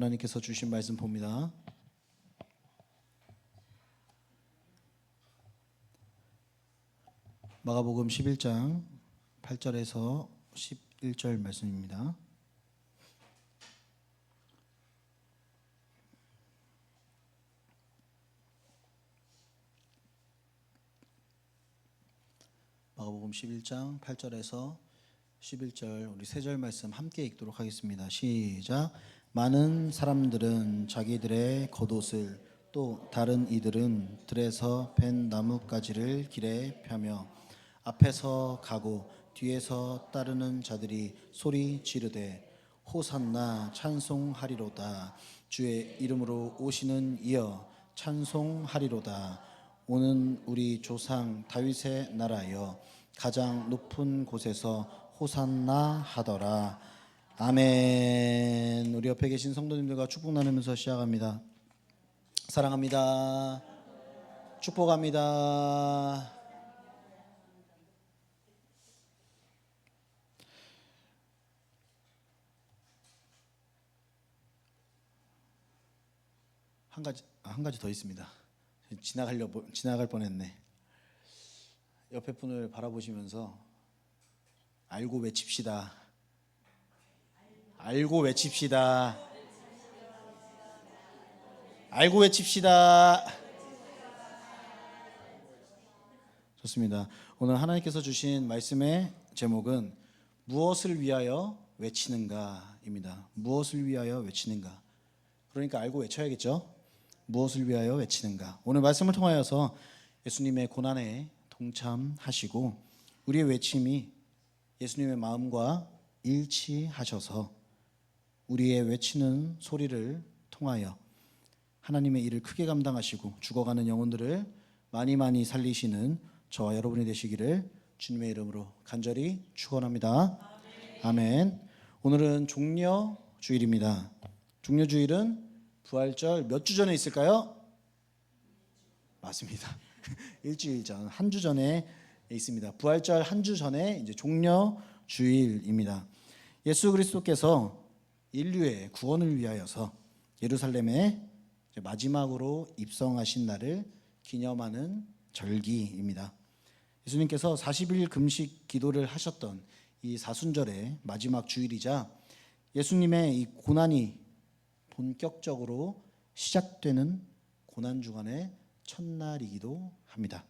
하나님께서 주신 말씀 봅니다. 마가복음 11장 8절에서 11절 말씀입니다. 마가복음 11장 8절에서 11절 우리 세 절 말씀 함께 읽도록 하겠습니다. 시작. 많은 사람들은 자기들의 겉옷을 또 다른 이들은 들에서 벤 나뭇가지를 길에 펴며 앞에서 가고 뒤에서 따르는 자들이 소리 지르되 호산나 찬송하리로다. 주의 이름으로 오시는 이여 찬송하리로다. 오는 우리 조상 다윗의 나라여 가장 높은 곳에서 호산나 하더라. 아멘. 우리 옆에 계신 성도님들과 축복 나누면서 시작합니다. 사랑합니다. 축복합니다. 한 가지 더 있습니다. 지나갈 뻔했네. 옆에 분을 바라보시면서 알고 외칩시다. 알고 외칩시다. 알고 외칩시다. 좋습니다. 오늘 하나님께서 주신 말씀의 제목은 무엇을 위하여 외치는가입니다. 무엇을 위하여 외치는가. 그러니까 알고 외쳐야겠죠. 무엇을 위하여 외치는가. 오늘 말씀을 통하여서 예수님의 고난에 동참하시고 우리의 외침이 예수님의 마음과 일치하셔서 우리의 외치는 소리를 통하여 하나님의 일을 크게 감당하시고 죽어가는 영혼들을 많이 살리시는 저와 여러분이 되시기를 주님의 이름으로 간절히 축원합니다. 아멘. 오늘은 종려주일입니다. 종려주일은 부활절 몇 주 전에 있을까요? 맞습니다. 일주일 전, 한 주 전에 있습니다. 부활절 한 주 전에 이제 종려주일입니다. 예수 그리스도께서 인류의 구원을 위하여서 예루살렘에 마지막으로 입성하신 날을 기념하는 절기입니다. 예수님께서 40일 금식 기도를 하셨던 이 사순절의 마지막 주일이자 예수님의 이 고난이 본격적으로 시작되는 고난주간의 첫날이기도 합니다.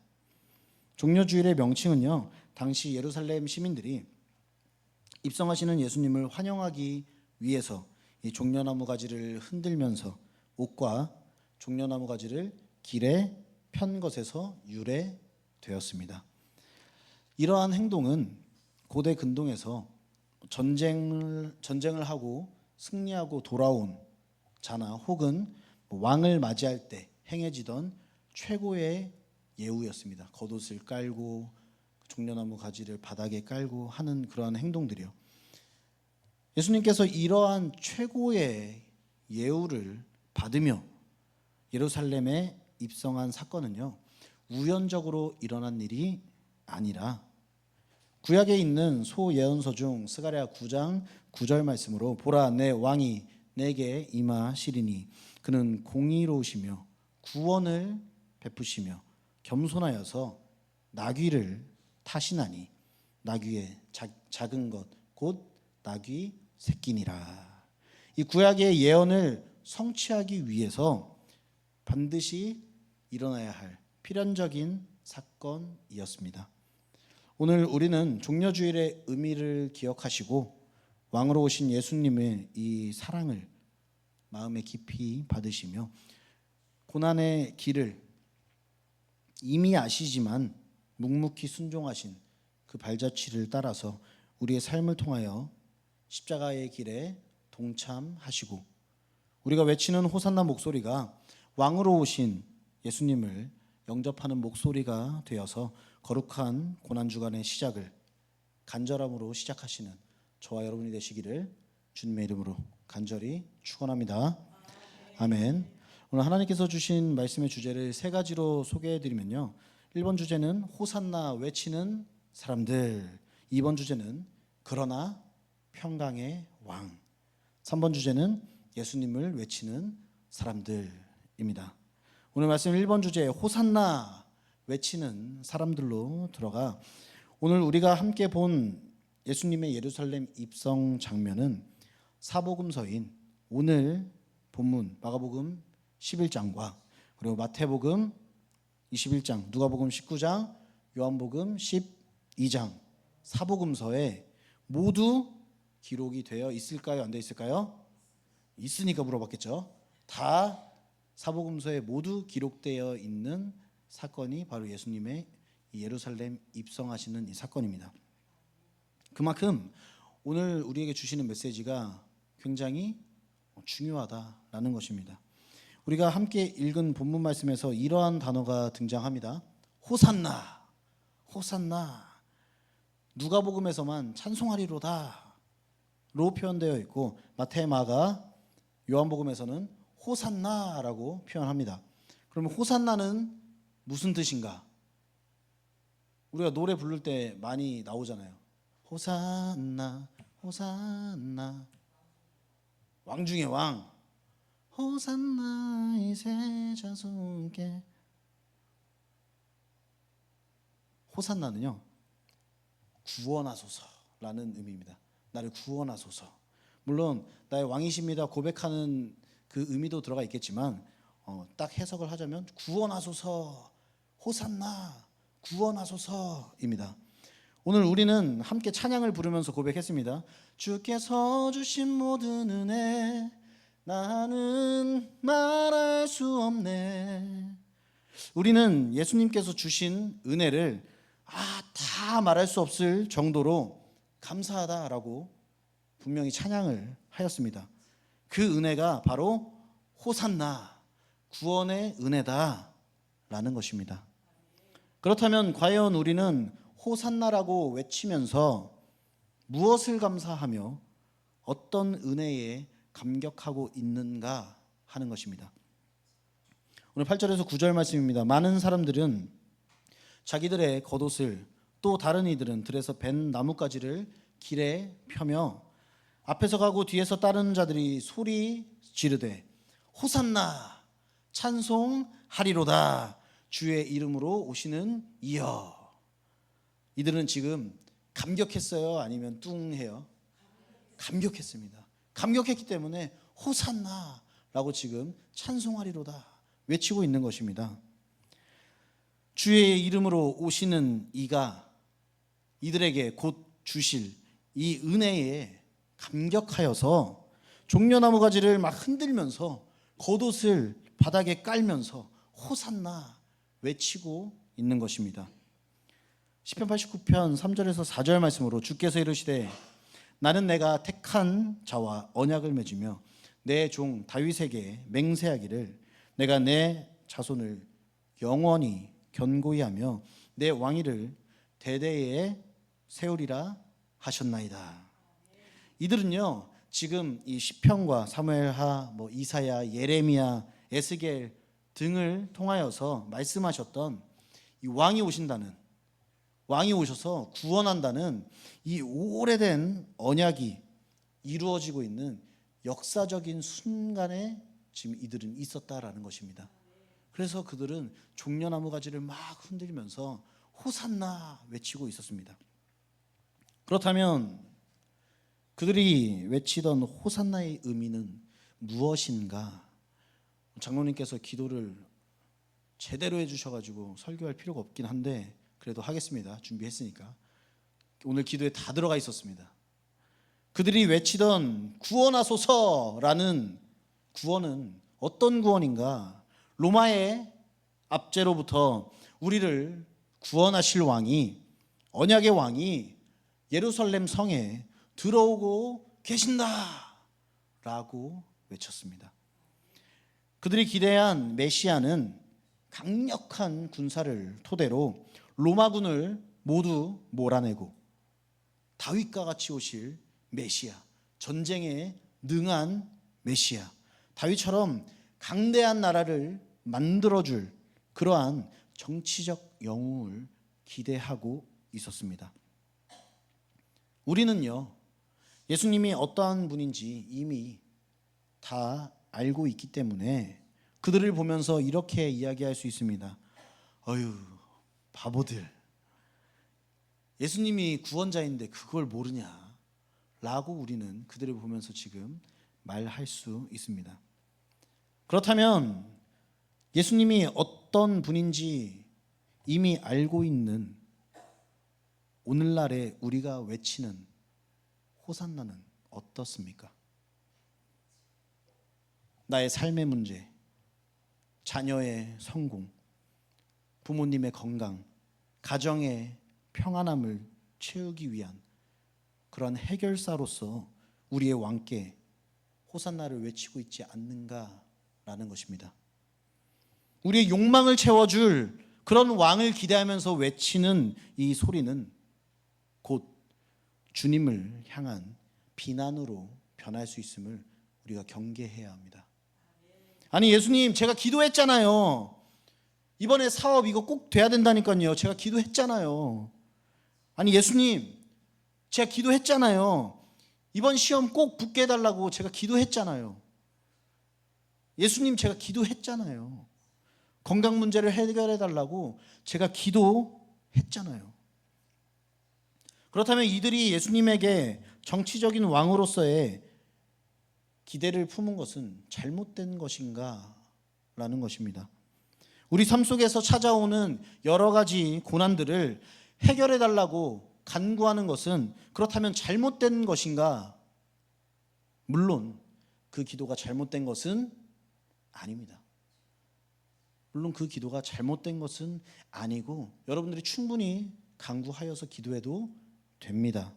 종려주일의 명칭은요, 당시 예루살렘 시민들이 입성하시는 예수님을 환영하기 위해서 이 종려나무 가지를 흔들면서 옷과 종려나무 가지를 길에 편 것에서 유래되었습니다. 이러한 행동은 고대 근동에서 전쟁을 하고 승리하고 돌아온 자나 혹은 왕을 맞이할 때 행해지던 최고의 예우였습니다. 겉옷을 깔고 종려나무 가지를 바닥에 깔고 하는 그러한 행동들이요. 예수님께서 이러한 최고의 예우를 받으며 예루살렘에 입성한 사건은요, 우연적으로 일어난 일이 아니라 구약에 있는 소예언서 중 스가랴 9장 9절 말씀으로 보라 내 왕이 내게 임하시리니 그는 공의로우시며 구원을 베푸시며 겸손하여서 나귀를 타시나니 나귀의 작은 것 곧 나귀 새끼니라. 이 구약의 예언을 성취하기 위해서 반드시 일어나야 할 필연적인 사건이었습니다. 오늘 우리는 종려주일의 의미를 기억하시고 왕으로 오신 예수님의 이 사랑을 마음에 깊이 받으시며 고난의 길을 이미 아시지만 묵묵히 순종하신 그 발자취를 따라서 우리의 삶을 통하여 십자가의 길에 동참하시고 우리가 외치는 호산나 목소리가 왕으로 오신 예수님을 영접하는 목소리가 되어서 거룩한 고난주간의 시작을 간절함으로 시작하시는 저와 여러분이 되시기를 주님의 이름으로 간절히 축원합니다. 아멘. 오늘 하나님께서 주신 말씀의 주제를 세 가지로 소개해드리면요, 1번 주제는 호산나 외치는 사람들, 2번 주제는 그러나 평강의 왕, 3번 주제는 예수님을 외치는 사람들입니다. 오늘 말씀 1번 주제 호산나 외치는 사람들로 들어가 오늘 우리가 함께 본 예수님의 예루살렘 입성 장면은 사복음서인 오늘 본문 마가복음 11장과 그리고 마태복음 21장, 누가복음 19장, 요한복음 12장 사복음서에 모두 기록이 되어 있을까요? 안 되어 있을까요? 있으니까 물어봤겠죠. 다 사복음서에 모두 기록되어 있는 사건이 바로 예수님의 예루살렘 입성하시는 이 사건입니다. 그만큼 오늘 우리에게 주시는 메시지가 굉장히 중요하다라는 것입니다. 우리가 함께 읽은 본문 말씀에서 이러한 단어가 등장합니다. 호산나, 호산나. 누가복음에서만 찬송하리로다 로 표현되어 있고 마태, 마가, 요한복음에서는 호산나라고 표현합니다. 그러면 호산나는 무슨 뜻인가? 우리가 노래 부를 때 많이 나오잖아요. 호산나, 호산나. 왕 중의 왕. 호산나 이세 자손께. 호산나는요, 구원하소서라는 의미입니다. 나를 구원하소서. 물론 나의 왕이십니다 고백하는 그 의미도 들어가 있겠지만 딱 해석을 하자면 구원하소서, 호산나, 구원하소서입니다. 오늘 우리는 함께 찬양을 부르면서 고백했습니다. 주께서 주신 모든 은혜 나는 말할 수 없네. 우리는 예수님께서 주신 은혜를 다 말할 수 없을 정도로 감사하다라고 분명히 찬양을 하였습니다. 그 은혜가 바로 호산나, 구원의 은혜다라는 것입니다. 그렇다면 과연 우리는 호산나라고 외치면서 무엇을 감사하며 어떤 은혜에 감격하고 있는가 하는 것입니다. 오늘 8절에서 9절 말씀입니다. 많은 사람들은 자기들의 겉옷을 또 다른 이들은 들에서 벤 나뭇가지를 길에 펴며 앞에서 가고 뒤에서 따르는 자들이 소리 지르되 호산나 찬송하리로다 주의 이름으로 오시는 이여. 이들은 지금 감격했어요? 아니면 뚱해요? 감격했습니다. 감격했기 때문에 호산나라고 지금 찬송하리로다 외치고 있는 것입니다. 주의 이름으로 오시는 이가 이들에게 곧 주실 이 은혜에 감격하여서 종려나무 가지를 막 흔들면서 겉옷을 바닥에 깔면서 호산나 외치고 있는 것입니다. 시편 89편 3절에서 4절 말씀으로 주께서 이르시되 나는 내가 택한 자와 언약을 맺으며 내 종 다윗에게 맹세하기를 내가 내 자손을 영원히 견고히 하며 내 왕위를 대대에 세우리라 하셨나이다. 이들은요 지금 이 시편과 사무엘하, 이사야, 예레미야, 에스겔 등을 통하여서 말씀하셨던 이 왕이 오신다는, 왕이 오셔서 구원한다는 이 오래된 언약이 이루어지고 있는 역사적인 순간에 지금 이들은 있었다라는 것입니다. 그래서 그들은 종려나무 가지를 막 흔들면서 호산나 외치고 있었습니다. 그렇다면 그들이 외치던 호산나의 의미는 무엇인가? 장로님께서 기도를 제대로 해주셔가지고 설교할 필요가 없긴 한데 그래도 하겠습니다. 준비했으니까. 오늘 기도에 다 들어가 있었습니다. 그들이 외치던 구원하소서라는 구원은 어떤 구원인가? 로마의 압제로부터 우리를 구원하실 왕이, 언약의 왕이 예루살렘 성에 들어오고 계신다라고 외쳤습니다. 그들이 기대한 메시아는 강력한 군사를 토대로 로마군을 모두 몰아내고 다윗과 같이 오실 메시아, 전쟁에 능한 메시아, 다윗처럼 강대한 나라를 만들어줄 그러한 정치적 영웅을 기대하고 있었습니다. 우리는요 예수님이 어떠한 분인지 이미 다 알고 있기 때문에 그들을 보면서 이렇게 이야기할 수 있습니다. 어휴, 바보들. 예수님이 구원자인데 그걸 모르냐? 라고 우리는 그들을 보면서 지금 말할 수 있습니다. 그렇다면 예수님이 어떤 분인지 이미 알고 있는 오늘날에 우리가 외치는 호산나는 어떻습니까? 나의 삶의 문제, 자녀의 성공, 부모님의 건강, 가정의 평안함을 채우기 위한 그런 해결사로서 우리의 왕께 호산나를 외치고 있지 않는가라는 것입니다. 우리의 욕망을 채워줄 그런 왕을 기대하면서 외치는 이 소리는 곧 주님을 향한 비난으로 변할 수 있음을 우리가 경계해야 합니다. 아니, 예수님, 제가 기도했잖아요. 이번에 사업 이거 꼭 돼야 된다니까요. 제가 기도했잖아요. 아니, 예수님, 제가 기도했잖아요. 이번 시험 꼭 붙게 해달라고 제가 기도했잖아요. 예수님, 제가 기도했잖아요. 건강 문제를 해결해 달라고 제가 기도했잖아요. 그렇다면 이들이 예수님에게 정치적인 왕으로서의 기대를 품은 것은 잘못된 것인가? 라는 것입니다. 우리 삶 속에서 찾아오는 여러 가지 고난들을 해결해 달라고 간구하는 것은 그렇다면 잘못된 것인가? 물론 그 기도가 잘못된 것은 아닙니다. 물론 그 기도가 잘못된 것은 아니고 여러분들이 충분히 간구하여서 기도해도 됩니다.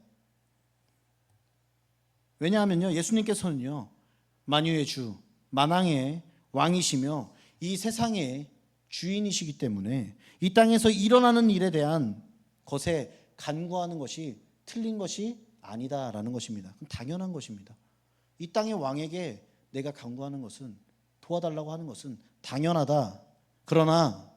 왜냐하면요, 예수님께서는요, 만유의 주, 만왕의 왕이시며 이 세상의 주인이시기 때문에 이 땅에서 일어나는 일에 대한 것에 간구하는 것이 틀린 것이 아니다라는 것입니다. 그럼 당연한 것입니다. 이 땅의 왕에게 내가 간구하는 것은, 도와달라고 하는 것은 당연하다. 그러나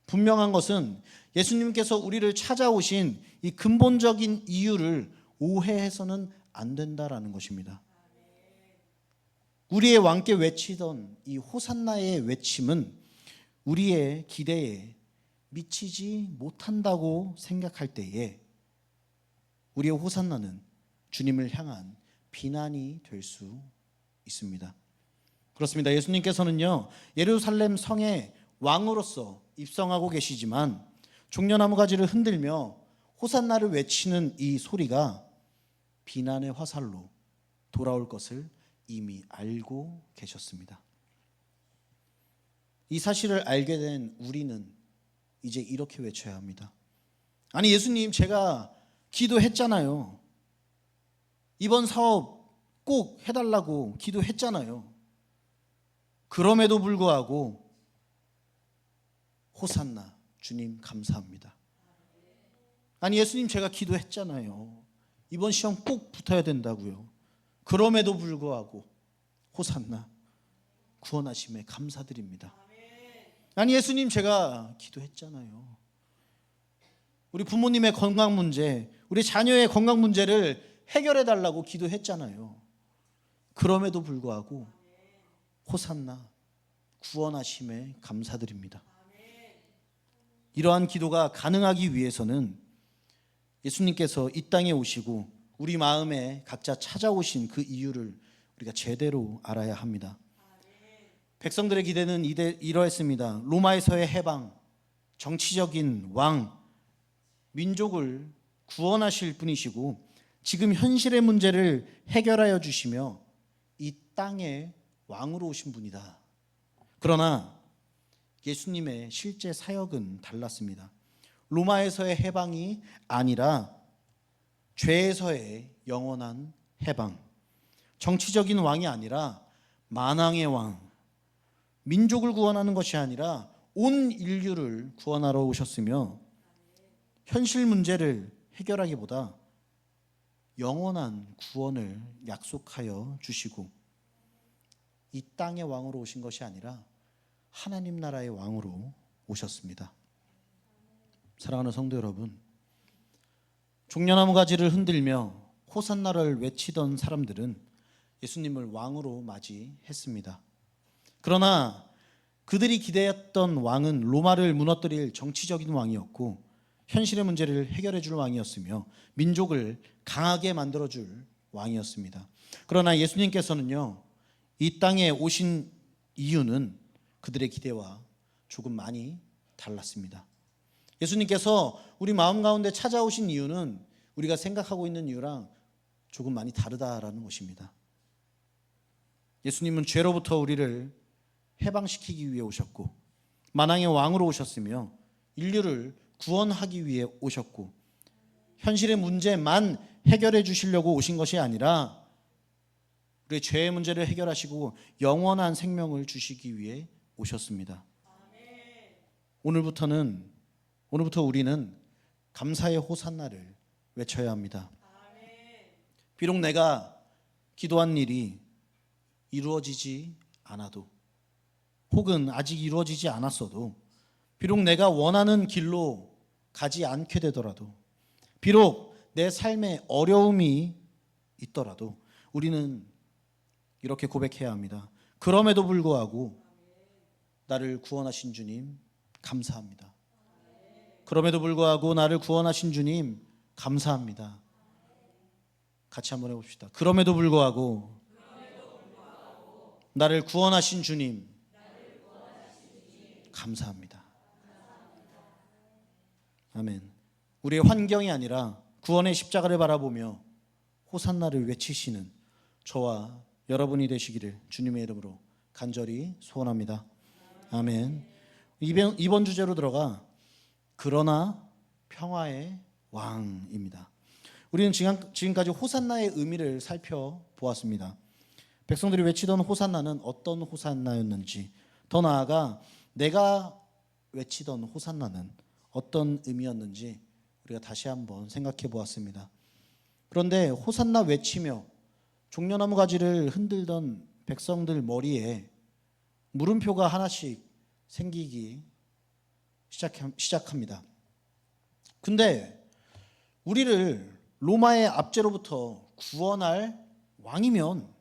분명한 것은 예수님께서 우리를 찾아오신 이 근본적인 이유를 오해해서는 안 된다라는 것입니다. 우리의 왕께 외치던 이 호산나의 외침은 우리의 기대에 미치지 못한다고 생각할 때에 우리의 호산나는 주님을 향한 비난이 될 수 있습니다. 그렇습니다. 예수님께서는요, 예루살렘 성의 왕으로서 입성하고 계시지만 종려나무 가지를 흔들며 호산나를 외치는 이 소리가 비난의 화살로 돌아올 것을 이미 알고 계셨습니다. 이 사실을 알게 된 우리는 이제 이렇게 외쳐야 합니다. 아니, 예수님, 제가 기도했잖아요. 이번 사업 꼭 해달라고 기도했잖아요. 그럼에도 불구하고 호산나, 주님 감사합니다. 아니, 예수님, 제가 기도했잖아요. 이번 시험 꼭 붙어야 된다고요. 그럼에도 불구하고 호산나, 구원하심에 감사드립니다. 아니, 예수님, 제가 기도했잖아요. 우리 부모님의 건강 문제, 우리 자녀의 건강 문제를 해결해 달라고 기도했잖아요. 그럼에도 불구하고 호산나, 구원하심에 감사드립니다. 이러한 기도가 가능하기 위해서는 예수님께서 이 땅에 오시고 우리 마음에 각자 찾아오신 그 이유를 우리가 제대로 알아야 합니다. 백성들의 기대는 이러했습니다. 로마에서의 해방, 정치적인 왕, 민족을 구원하실 분이시고 지금 현실의 문제를 해결하여 주시며 이 땅의 왕으로 오신 분이다. 그러나 예수님의 실제 사역은 달랐습니다. 로마에서의 해방이 아니라 죄에서의 영원한 해방, 정치적인 왕이 아니라 만왕의 왕, 민족을 구원하는 것이 아니라 온 인류를 구원하러 오셨으며 현실 문제를 해결하기보다 영원한 구원을 약속하여 주시고 이 땅의 왕으로 오신 것이 아니라 하나님 나라의 왕으로 오셨습니다. 사랑하는 성도 여러분, 종려나무 가지를 흔들며 호산나를 외치던 사람들은 예수님을 왕으로 맞이했습니다. 그러나 그들이 기대했던 왕은 로마를 무너뜨릴 정치적인 왕이었고 현실의 문제를 해결해 줄 왕이었으며 민족을 강하게 만들어 줄 왕이었습니다. 그러나 예수님께서는요, 이 땅에 오신 이유는 그들의 기대와 조금 많이 달랐습니다. 예수님께서 우리 마음 가운데 찾아오신 이유는 우리가 생각하고 있는 이유랑 조금 많이 다르다라는 것입니다. 예수님은 죄로부터 우리를 해방시키기 위해 오셨고 만왕의 왕으로 오셨으며 인류를 구원하기 위해 오셨고 현실의 문제만 해결해 주시려고 오신 것이 아니라 우리의 죄의 문제를 해결하시고 영원한 생명을 주시기 위해 오셨습니다. 오늘부터 우리는 감사의 호산나를 외쳐야 합니다. 비록 내가 기도한 일이 이루어지지 않아도 혹은 아직 이루어지지 않았어도 비록 내가 원하는 길로 가지 않게 되더라도 비록 내 삶에 어려움이 있더라도 우리는 이렇게 고백해야 합니다. 그럼에도 불구하고 나를 구원하신 주님 감사합니다. 그럼에도 불구하고 나를 구원하신 주님 감사합니다. 같이 한번 해봅시다. 그럼에도 불구하고 나를 구원하신 주님 감사합니다. 아멘. 우리의 환경이 아니라 구원의 십자가를 바라보며 호산나를 외치시는 저와 여러분이 되시기를 주님의 이름으로 간절히 소원합니다. 아멘. 이번 주제로 들어가 그러나 평화의 왕입니다. 우리는 지금까지 호산나의 의미를 살펴보았습니다. 백성들이 외치던 호산나는 어떤 호산나였는지, 더 나아가 내가 외치던 호산나는 어떤 의미였는지 우리가 다시 한번 생각해 보았습니다. 그런데 호산나 외치며 종려나무 가지를 흔들던 백성들 머리에 물음표가 하나씩 생기기 시작합니다. 근데 우리를 로마의 압제로부터 구원할 왕이면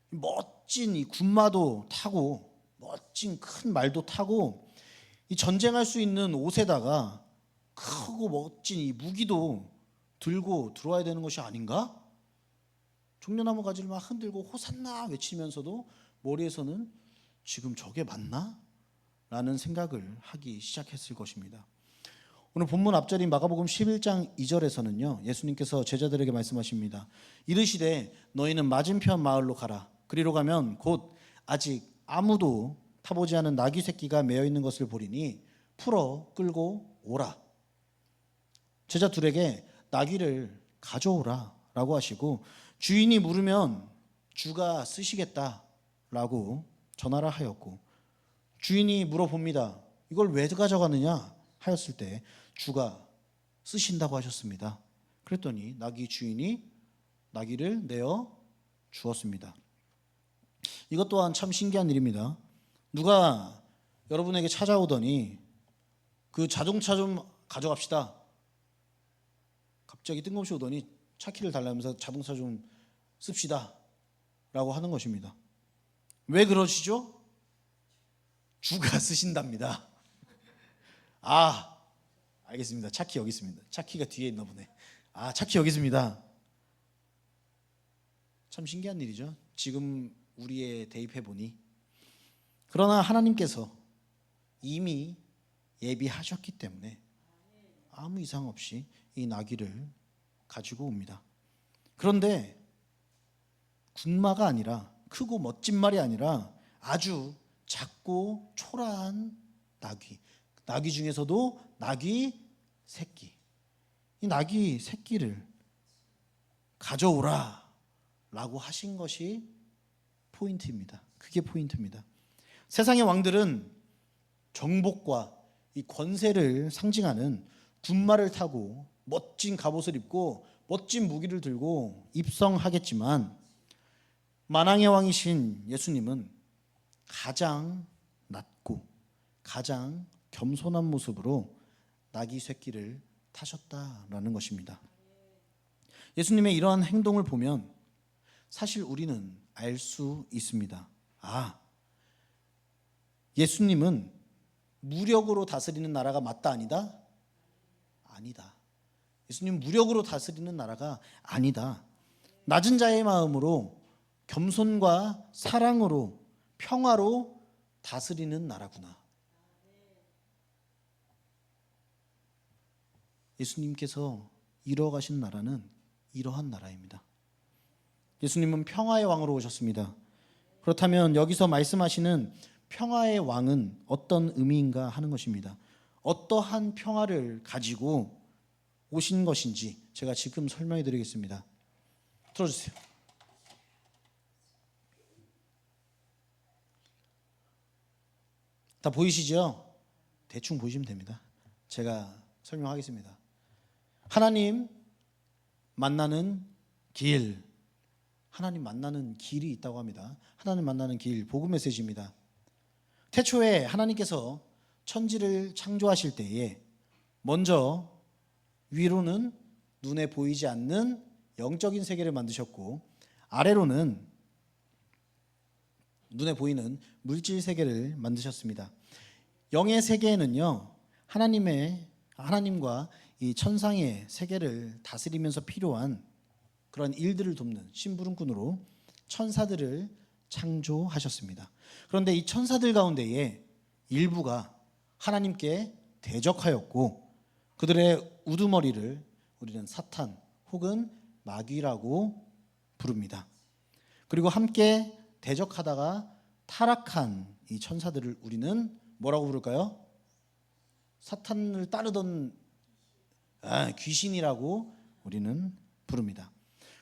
멋진 이 군마도 타고 멋진 큰 말도 타고 이 전쟁할 수 있는 옷에다가 크고 멋진 이 무기도 들고 들어와야 되는 것이 아닌가? 종려나무 가지를 막 흔들고 호산나 외치면서도 머리에서는 지금 저게 맞나? 라는 생각을 하기 시작했을 것입니다. 오늘 본문 앞절인 마가복음 11장 2절에서는요, 예수님께서 제자들에게 말씀하십니다. 이르시되 너희는 맞은편 마을로 가라. 그리로 가면 곧 아직 아무도 타보지 않은 나귀 새끼가 매어 있는 것을 보리니 풀어 끌고 오라. 제자 둘에게 나귀를 가져오라 라고 하시고 주인이 물으면 주가 쓰시겠다 라고 전하라 하였고 주인이 물어봅니다. 이걸 왜 가져가느냐 하였을 때 주가 쓰신다고 하셨습니다. 그랬더니 나귀 주인이 나귀를 내어 주었습니다. 이것 또한 참 신기한 일입니다. 누가 여러분에게 찾아오더니 그 자동차 좀 가져갑시다. 갑자기 뜬금없이 오더니 차 키를 달라면서 자동차 좀 씁시다 라고 하는 것입니다. 왜 그러시죠? 주가 쓰신답니다. 아, 알겠습니다. 차 키 여기 있습니다. 차 키가 뒤에 있나 보네. 아, 차 키 여기 있습니다. 참 신기한 일이죠. 지금 우리에 대입해 보니. 그러나 하나님께서 이미 예비하셨기 때문에 아무 이상 없이 이 나귀를 가지고 옵니다. 그런데 군마가 아니라 크고 멋진 말이 아니라 아주 작고 초라한 나귀 중에서도 나귀 새끼. 이 나귀 새끼를 가져오라 라고 하신 것이 포인트입니다. 그게 포인트입니다. 세상의 왕들은 정복과 이 권세를 상징하는 군마를 타고 멋진 갑옷을 입고 멋진 무기를 들고 입성하겠지만 만왕의 왕이신 예수님은 가장 낮고 가장 겸손한 모습으로 나귀 새끼를 타셨다라는 것입니다. 예수님의 이러한 행동을 보면 사실 우리는 알 수 있습니다. 아, 예수님은 무력으로 다스리는 나라가 맞다 아니다? 아니다. 예수님 무력으로 다스리는 나라가 아니다. 낮은 자의 마음으로 겸손과 사랑으로 평화로 다스리는 나라구나. 예수님께서 이뤄가신 나라는 이러한 나라입니다. 예수님은 평화의 왕으로 오셨습니다. 그렇다면 여기서 말씀하시는 평화의 왕은 어떤 의미인가 하는 것입니다. 어떠한 평화를 가지고 오신 것인지 제가 지금 설명해 드리겠습니다. 들어주세요. 다 보이시죠? 대충 보시면 됩니다. 제가 설명하겠습니다. 하나님 만나는 길, 하나님 만나는 길이 있다고 합니다. 하나님 만나는 길, 복음 메시지입니다. 태초에 하나님께서 천지를 창조하실 때에 먼저 위로는 눈에 보이지 않는 영적인 세계를 만드셨고, 아래로는 눈에 보이는 물질 세계를 만드셨습니다. 영의 세계에는요, 하나님과 이 천상의 세계를 다스리면서 필요한 그런 일들을 돕는 심부름꾼으로 천사들을 창조하셨습니다. 그런데 이 천사들 가운데에 일부가 하나님께 대적하였고, 그들의 우두머리를 우리는 사탄 혹은 마귀라고 부릅니다. 그리고 함께 대적하다가 타락한 이 천사들을 우리는 뭐라고 부를까요? 사탄을 따르던 귀신이라고 우리는 부릅니다.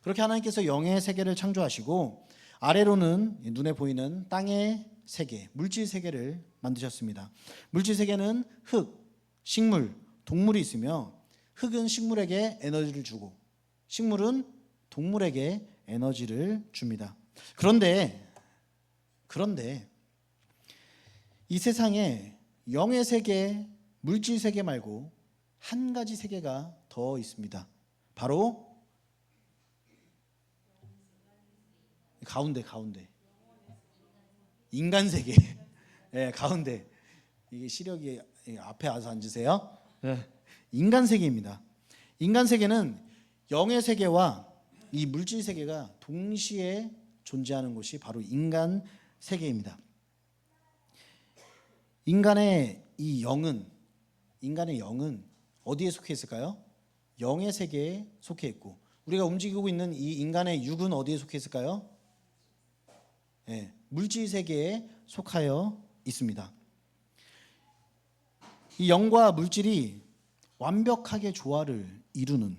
그렇게 하나님께서 영의 세계를 창조하시고 아래로는 눈에 보이는 땅의 세계, 물질 세계를 만드셨습니다. 물질 세계는 흙, 식물, 동물이 있으며, 흙은 식물에게 에너지를 주고 식물은 동물에게 에너지를 줍니다. 그런데 이 세상에 영의 세계, 물질 세계 말고 한 가지 세계가 더 있습니다. 바로 가운데 인간 세계. 네, 가운데. 이게 시력이 앞에 와서 앉으세요. 네. 인간 세계입니다. 인간 세계는 영의 세계와 이 물질 세계가 동시에 존재하는 곳이 바로 인간 세계입니다. 인간의 영은 어디에 속해 있을까요? 영의 세계에 속해 있고, 우리가 움직이고 있는 이 인간의 육은 어디에 속해 있을까요? 네, 물질 세계에 속하여 있습니다. 이 영과 물질이 완벽하게 조화를 이루는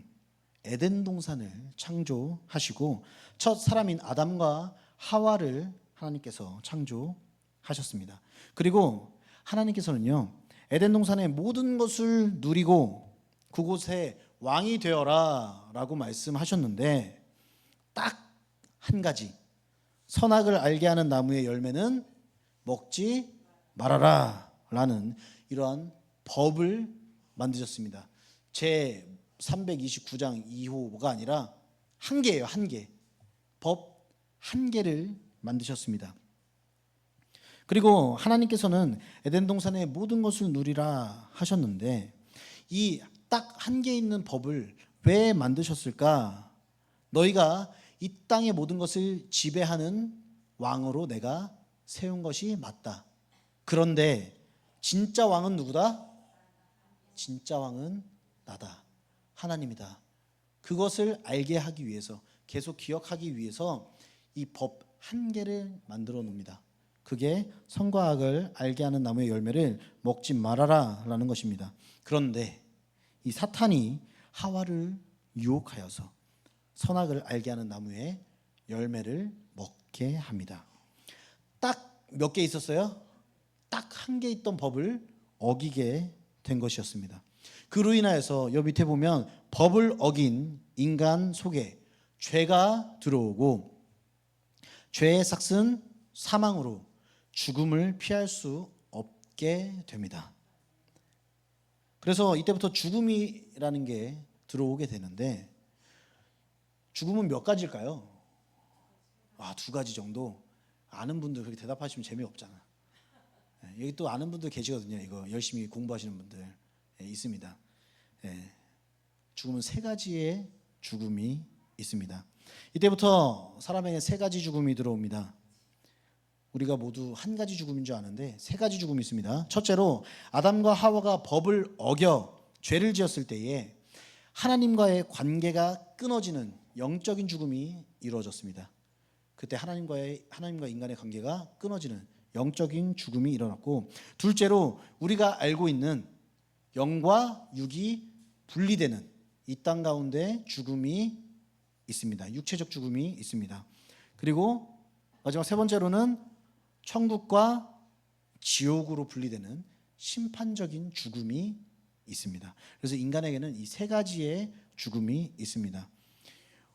에덴 동산을 창조하시고 첫 사람인 아담과 하와를 하나님께서 창조하셨습니다. 그리고 하나님께서는요, 에덴 동산의 모든 것을 누리고 그곳에 왕이 되어라 라고 말씀하셨는데, 딱 한 가지, 선악을 알게 하는 나무의 열매는 먹지 말아라 라는 이러한 법을 만드셨습니다. 제 329장 2호가 아니라 한 개예요. 한 개. 법 한 개를 만드셨습니다. 그리고 하나님께서는 에덴 동산의 모든 것을 누리라 하셨는데, 이 딱 한 개 있는 법을 왜 만드셨을까? 너희가 이 땅의 모든 것을 지배하는 왕으로 내가 세운 것이 맞다. 그런데 진짜 왕은 누구다? 진짜 왕은 나다. 하나님이다. 그것을 알게 하기 위해서, 계속 기억하기 위해서 이 법 한 개를 만들어 놓습니다. 그게 선과 악을 알게 하는 나무의 열매를 먹지 말아라 라는 것입니다. 그런데 이 사탄이 하와를 유혹하여서 선악을 알게 하는 나무의 열매를 먹게 합니다. 딱 몇 개 있었어요? 딱 한 개 있던 법을 어기게 된 것이었습니다. 그로 인하여서 여 밑에 보면 법을 어긴 인간 속에 죄가 들어오고, 죄의 삭은 사망으로 죽음을 피할 수 없게 됩니다. 그래서 이때부터 죽음이라는 게 들어오게 되는데, 죽음은 몇 가지일까요? 두 가지 정도. 아는 분들 그렇게 대답하시면 재미없잖아. 여기 또 아는 분들 계시거든요. 이거 열심히 공부하시는 분들 있습니다. 죽음은 세 가지의 죽음이 있습니다. 이때부터 사람에게 세 가지 죽음이 들어옵니다. 우리가 모두 한 가지 죽음인 줄 아는데 세 가지 죽음이 있습니다. 첫째로 아담과 하와가 법을 어겨 죄를 지었을 때에 하나님과의 관계가 끊어지는 영적인 죽음이 이루어졌습니다. 그때 하나님과 인간의 관계가 끊어지는 영적인 죽음이 일어났고, 둘째로 우리가 알고 있는 영과 육이 분리되는 이 땅 가운데 죽음이 있습니다. 육체적 죽음이 있습니다. 그리고 마지막 세 번째로는 천국과 지옥으로 분리되는 심판적인 죽음이 있습니다. 그래서 인간에게는 이 세 가지의 죽음이 있습니다.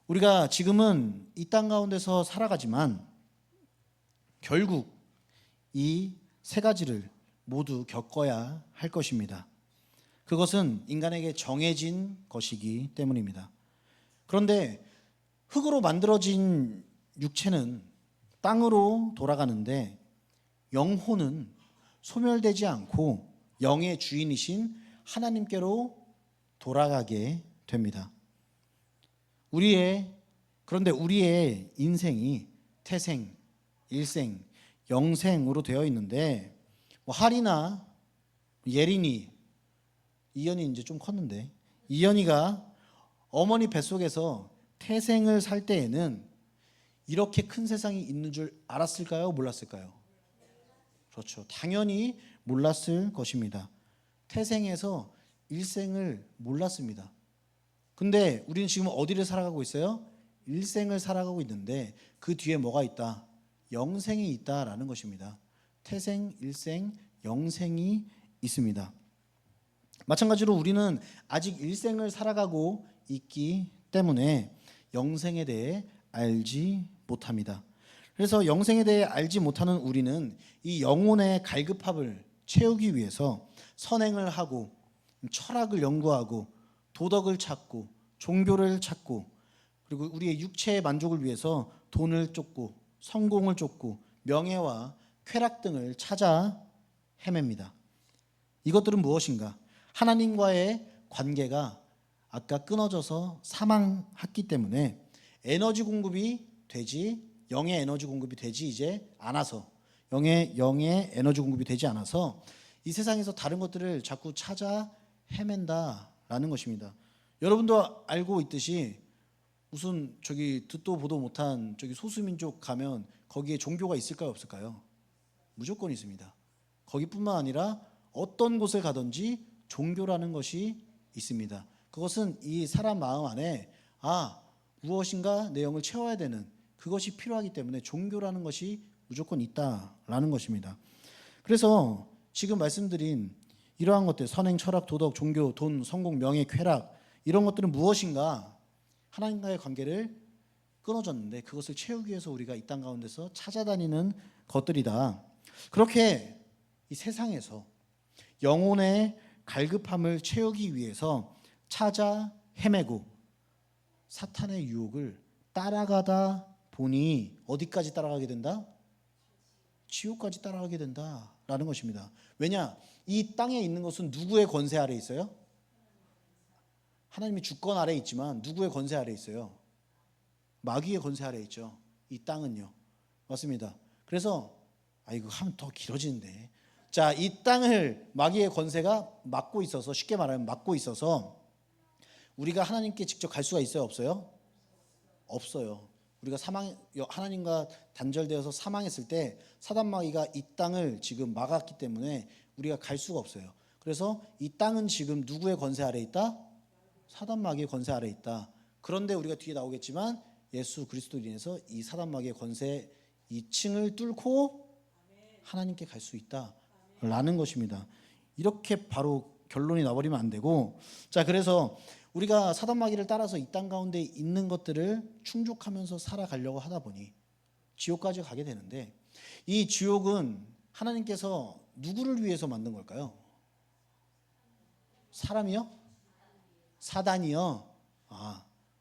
우리가 지금은 이 땅 가운데서 살아가지만 결국 이 세 가지를 모두 겪어야 할 것입니다. 그것은 인간에게 정해진 것이기 때문입니다. 그런데 흙으로 만들어진 육체는 땅으로 돌아가는데 영혼은 소멸되지 않고 영의 주인이신 하나님께로 돌아가게 됩니다. 그런데 우리의 인생이 태생, 일생, 영생으로 되어 있는데 할이나 예린이, 이연이 이제 좀 컸는데 이연이가 어머니 뱃속에서 태생을 살 때에는 이렇게 큰 세상이 있는 줄 알았을까요? 몰랐을까요? 그렇죠. 당연히 몰랐을 것입니다. 태생에서 일생을 몰랐습니다. 근데 우리는 지금 어디를 살아가고 있어요? 일생을 살아가고 있는데 그 뒤에 뭐가 있다? 영생이 있다라는 것입니다. 태생, 일생, 영생이 있습니다. 마찬가지로 우리는 아직 일생을 살아가고 있기 때문에 영생에 대해 알지 못합니다. 그래서 영생에 대해 알지 못하는 우리는 이 영혼의 갈급함을 채우기 위해서 선행을 하고 철학을 연구하고 도덕을 찾고 종교를 찾고 그리고 우리의 육체의 만족을 위해서 돈을 쫓고 성공을 쫓고 명예와 쾌락 등을 찾아 헤맵니다. 이것들은 무엇인가? 하나님과의 관계가 아까 끊어져서 사망했기 때문에 에너지 공급이 되지 영의 에너지 공급이 되지 이제 않아서 영의 에너지 공급이 되지 않아서 이 세상에서 다른 것들을 자꾸 찾아 헤맨다라는 것입니다. 여러분도 알고 있듯이 무슨 저기 듣도 보도 못한 저기 소수민족 가면 거기에 종교가 있을까요 없을까요? 무조건 있습니다. 거기뿐만 아니라 어떤 곳에 가든지 종교라는 것이 있습니다. 그것은 이 사람 마음 안에 무엇인가 내 영을 채워야 되는 그것이 필요하기 때문에 종교라는 것이 무조건 있다라는 것입니다. 그래서 지금 말씀드린 이러한 것들 선행, 철학, 도덕, 종교, 돈, 성공, 명예, 쾌락 이런 것들은 무엇인가? 하나님과의 관계를 끊어졌는데 그것을 채우기 위해서 우리가 이 땅 가운데서 찾아다니는 것들이다. 그렇게 이 세상에서 영혼의 갈급함을 채우기 위해서 찾아 헤매고 사탄의 유혹을 따라가다 보니 어디까지 따라가게 된다? 지옥까지 따라가게 된다라는 것입니다. 왜냐? 이 땅에 있는 것은 누구의 권세 아래 있어요? 하나님이 주권 아래 있지만 누구의 권세 아래 있어요? 마귀의 권세 아래 있죠. 이 땅은요. 맞습니다. 그래서 이거 하면 더 길어지는데. 자, 이 땅을 마귀의 권세가 막고 있어서 쉽게 말하면 막고 있어서 우리가 하나님께 직접 갈 수가 있어요, 없어요? 없어요. 우리가 하나님과 단절되어서 사망했을 때 사단 마귀가 이 땅을 지금 막았기 때문에 우리가 갈 수가 없어요. 그래서 이 땅은 지금 누구의 권세 아래 있다? 사단 마귀의 권세 아래 있다. 그런데 우리가 뒤에 나오겠지만 예수 그리스도로 인해서 이 사단 마귀의 권세 2층을 뚫고 하나님께 갈 수 있다라는 것입니다. 이렇게 바로 결론이 나버리면 안 되고, 자, 그래서 우리가 사단 마귀를 따라서 이 땅 가운데 있는 것들을 충족하면서 살아가려고 하다 보니 지옥까지 가게 되는데, 이 지옥은 하나님께서 누구를 위해서 만든 걸까요? 사람이요? 사단이요?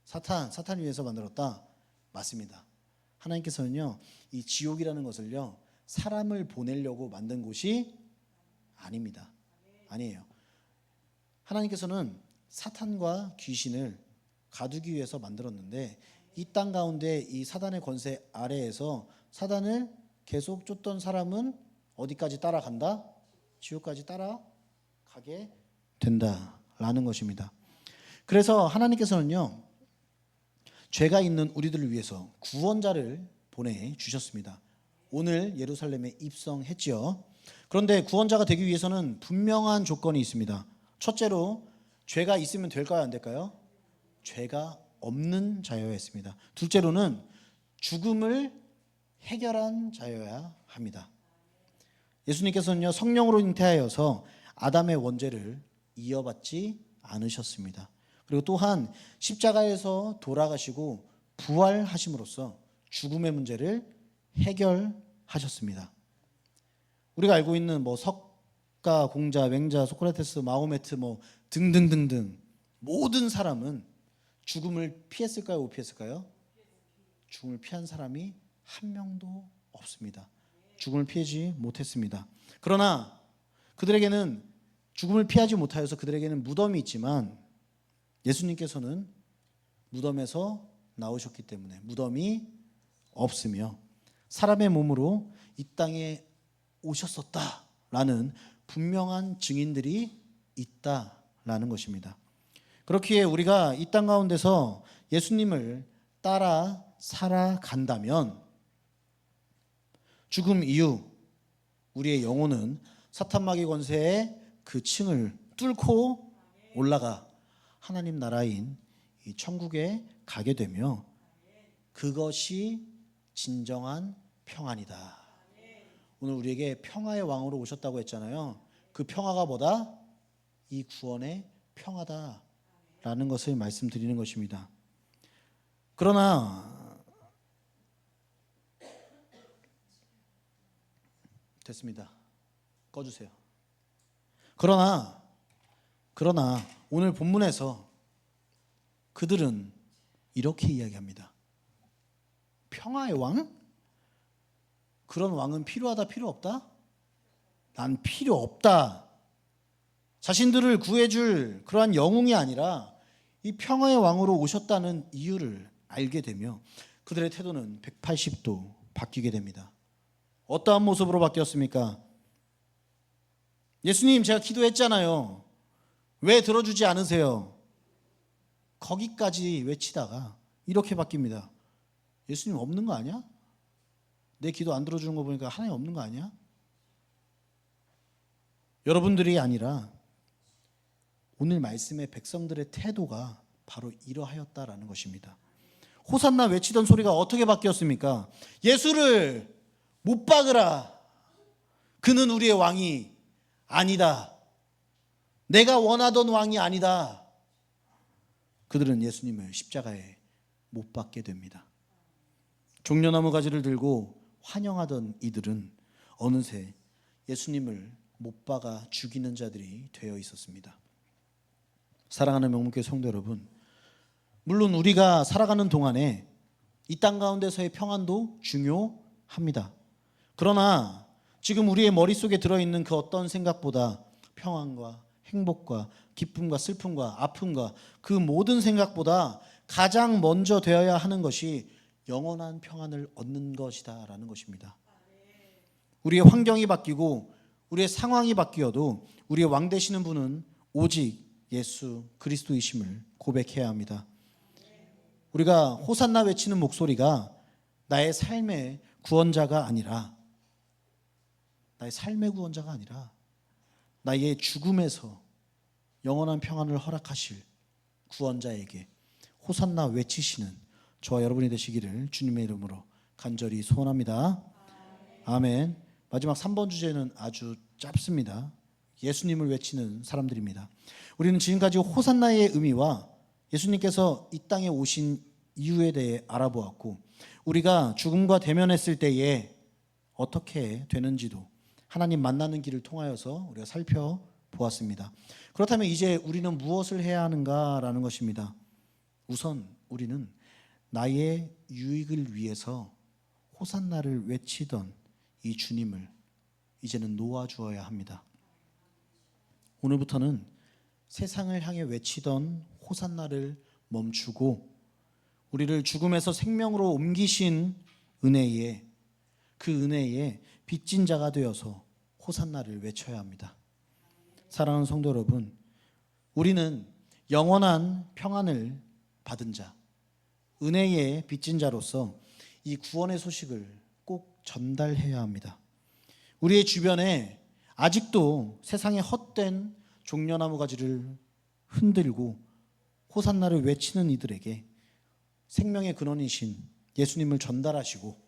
사탄을 위해서 만들었다. 맞습니다. 하나님께서는요, 이 지옥이라는 것을요, 사람을 보내려고 만든 곳이 아닙니다. 아니에요. 하나님께서는 사탄과 귀신을 가두기 위해서 만들었는데, 이 땅 가운데 이 사단의 권세 아래에서 사단을 계속 쫓던 사람은 어디까지 따라간다? 지옥까지 따라가게 된다라는 것입니다. 그래서 하나님께서는요, 죄가 있는 우리들을 위해서 구원자를 보내주셨습니다. 오늘 예루살렘에 입성했지요. 그런데 구원자가 되기 위해서는 분명한 조건이 있습니다. 첫째로 죄가 있으면 될까요, 안 될까요? 죄가 없는 자여야 했습니다. 둘째로는 죽음을 해결한 자여야 합니다. 예수님께서는요, 성령으로 잉태하여서 아담의 원죄를 이어받지 않으셨습니다. 그리고 또한 십자가에서 돌아가시고 부활하심으로써 죽음의 문제를 해결하셨습니다. 우리가 알고 있는 석가, 공자, 맹자, 소크라테스, 마호메트 등등등등 모든 사람은 죽음을 피했을까요, 못 피했을까요? 죽음을 피한 사람이 한 명도 없습니다. 죽음을 피하지 못했습니다. 그러나 그들에게는 죽음을 피하지 못하여서 그들에게는 무덤이 있지만 예수님께서는 무덤에서 나오셨기 때문에 무덤이 없으며 사람의 몸으로 이 땅에 오셨었다라는 분명한 증인들이 있다라는 것입니다. 그렇기에 우리가 이 땅 가운데서 예수님을 따라 살아간다면 죽음 이후 우리의 영혼은 사탄마귀 권세의 그 층을 뚫고 올라가 하나님 나라인 이 천국에 가게 되며 그것이 진정한 평안이다. 오늘 우리에게 평화의 왕으로 오셨다고 했잖아요. 그 평화가 뭐다? 이 구원의 평화다라는 것을 말씀드리는 것입니다. 그러나 됐습니다. 꺼주세요. 그러나 오늘 본문에서 그들은 이렇게 이야기합니다. 평화의 왕? 그런 왕은 필요하다, 필요 없다? 난 필요 없다. 자신들을 구해줄 그러한 영웅이 아니라 이 평화의 왕으로 오셨다는 이유를 알게 되며 그들의 태도는 180도 바뀌게 됩니다. 어떠한 모습으로 바뀌었습니까? 예수님, 제가 기도했잖아요. 왜 들어주지 않으세요? 거기까지 외치다가 이렇게 바뀝니다. 예수님 없는 거 아니야? 내 기도 안 들어주는 거 보니까 하나님 없는 거 아니야? 여러분들이 아니라 오늘 말씀의 백성들의 태도가 바로 이러하였다라는 것입니다. 호산나 외치던 소리가 어떻게 바뀌었습니까? 예수를 못 박으라. 그는 우리의 왕이 아니다. 내가 원하던 왕이 아니다. 그들은 예수님을 십자가에 못 박게 됩니다. 종려나무 가지를 들고 환영하던 이들은 어느새 예수님을 못 박아 죽이는 자들이 되어 있었습니다. 사랑하는 명문교회 성도 여러분, 물론 우리가 살아가는 동안에 이 땅 가운데서의 평안도 중요합니다. 그러나 지금 우리의 머릿속에 들어있는 그 어떤 생각보다 평안과 행복과 기쁨과 슬픔과 아픔과 그 모든 생각보다 가장 먼저 되어야 하는 것이 영원한 평안을 얻는 것이다라는 것입니다. 우리의 환경이 바뀌고 우리의 상황이 바뀌어도 우리의 왕 되시는 분은 오직 예수 그리스도이심을 고백해야 합니다. 우리가 호산나 외치는 목소리가 나의 삶의 구원자가 아니라 나의 삶의 구원자가 아니라 나의 죽음에서 영원한 평안을 허락하실 구원자에게 호산나 외치시는 저와 여러분이 되시기를 주님의 이름으로 간절히 소원합니다. 아멘. 마지막 3번 주제는 아주 짧습니다. 예수님을 외치는 사람들입니다. 우리는 지금까지 호산나의 의미와 예수님께서 이 땅에 오신 이유에 대해 알아보았고 우리가 죽음과 대면했을 때에 어떻게 되는지도 하나님 만나는 길을 통하여서 우리가 살펴보았습니다. 그렇다면 이제 우리는 무엇을 해야 하는가라는 것입니다. 우선 우리는 나의 유익을 위해서 호산나를 외치던 이 주님을 이제는 놓아주어야 합니다. 오늘부터는 세상을 향해 외치던 호산나를 멈추고 우리를 죽음에서 생명으로 옮기신 은혜에, 그 은혜에 빚진 자가 되어서 호산나를 외쳐야 합니다. 사랑하는 성도 여러분, 우리는 영원한 평안을 받은 자, 은혜의 빚진 자로서 이 구원의 소식을 꼭 전달해야 합니다. 우리의 주변에 아직도 세상의 헛된 종려나무 가지를 흔들고 호산나를 외치는 이들에게 생명의 근원이신 예수님을 전달하시고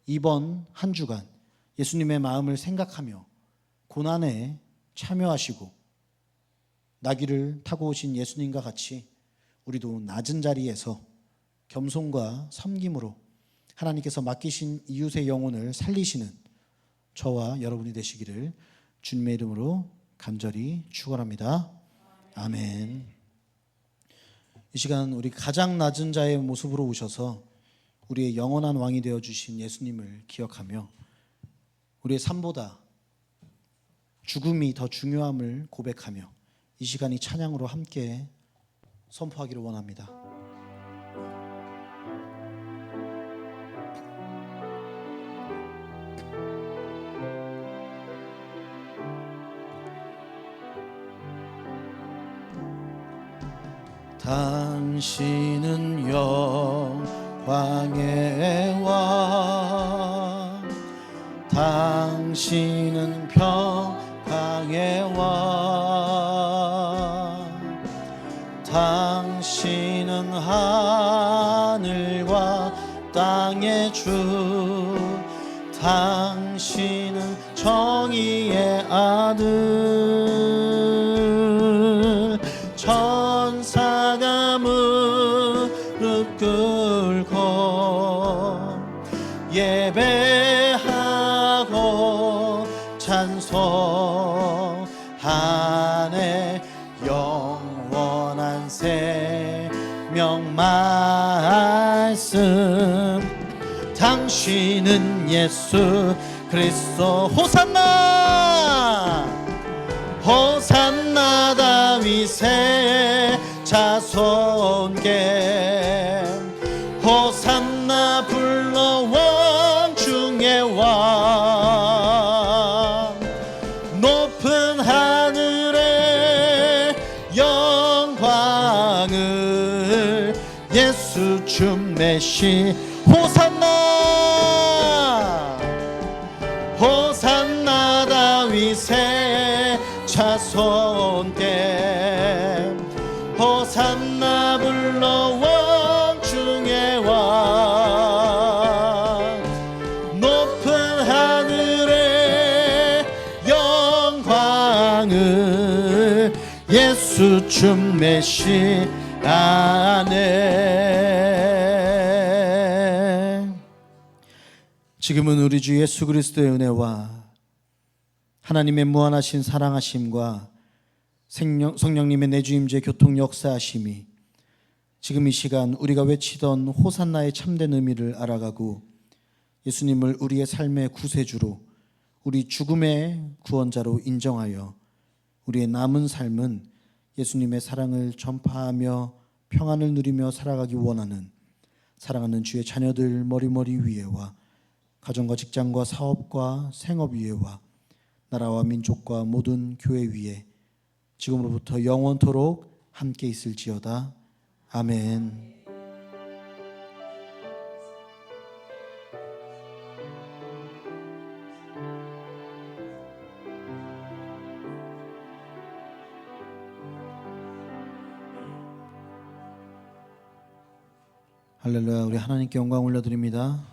이번 한 주간 예수님의 마음을 생각하며 고난에 참여하시고 나귀를 타고 오신 예수님과 같이 우리도 낮은 자리에서 겸손과 섬김으로 하나님께서 맡기신 이웃의 영혼을 살리시는 저와 여러분이 되시기를 주님의 이름으로 간절히 축원합니다. 아멘. 이 시간 우리 가장 낮은 자의 모습으로 오셔서 우리의 영원한 왕이 되어주신 예수님을 기억하며 우리의 삶보다 죽음이 더 중요함을 고백하며 이 시간이 찬양으로 함께 선포하기를 원합니다. 당신은 영광의 왕, 당신은 평강의 왕, 당신은 하늘과 땅의 주, 당신은 정의의 아들. 천사가 무릎 꿇고 예배하고 찬송하네. 영원한 생명 말씀, 당신은 예수 그리스도. 호산나 호산나 다윗의 자손께, 호산나 불러 왕 중의 왕. 높은 하늘의 영광을 예수 춤내시. 호산나 호산나 다윗의 자손께, 호산나 불러 왕 중의 왕. 높은 하늘의 영광을 예수 춤내시 안에. 지금은 우리 주 예수 그리스도의 은혜와 하나님의 무한하신 사랑하심과 성령님의 내주임재 교통 역사하심이 지금 이 시간 우리가 외치던 호산나의 참된 의미를 알아가고 예수님을 우리의 삶의 구세주로, 우리 죽음의 구원자로 인정하여 우리의 남은 삶은 예수님의 사랑을 전파하며 평안을 누리며 살아가기 원하는 사랑하는 주의 자녀들 머리머리 위에와 가정과 직장과 사업과 생업 위에와 나라와 민족과 모든 교회 위에 지금으로부터 영원토록 함께 있을지어다. 아멘. 할렐루야. 우리 하나님께 영광 올려드립니다.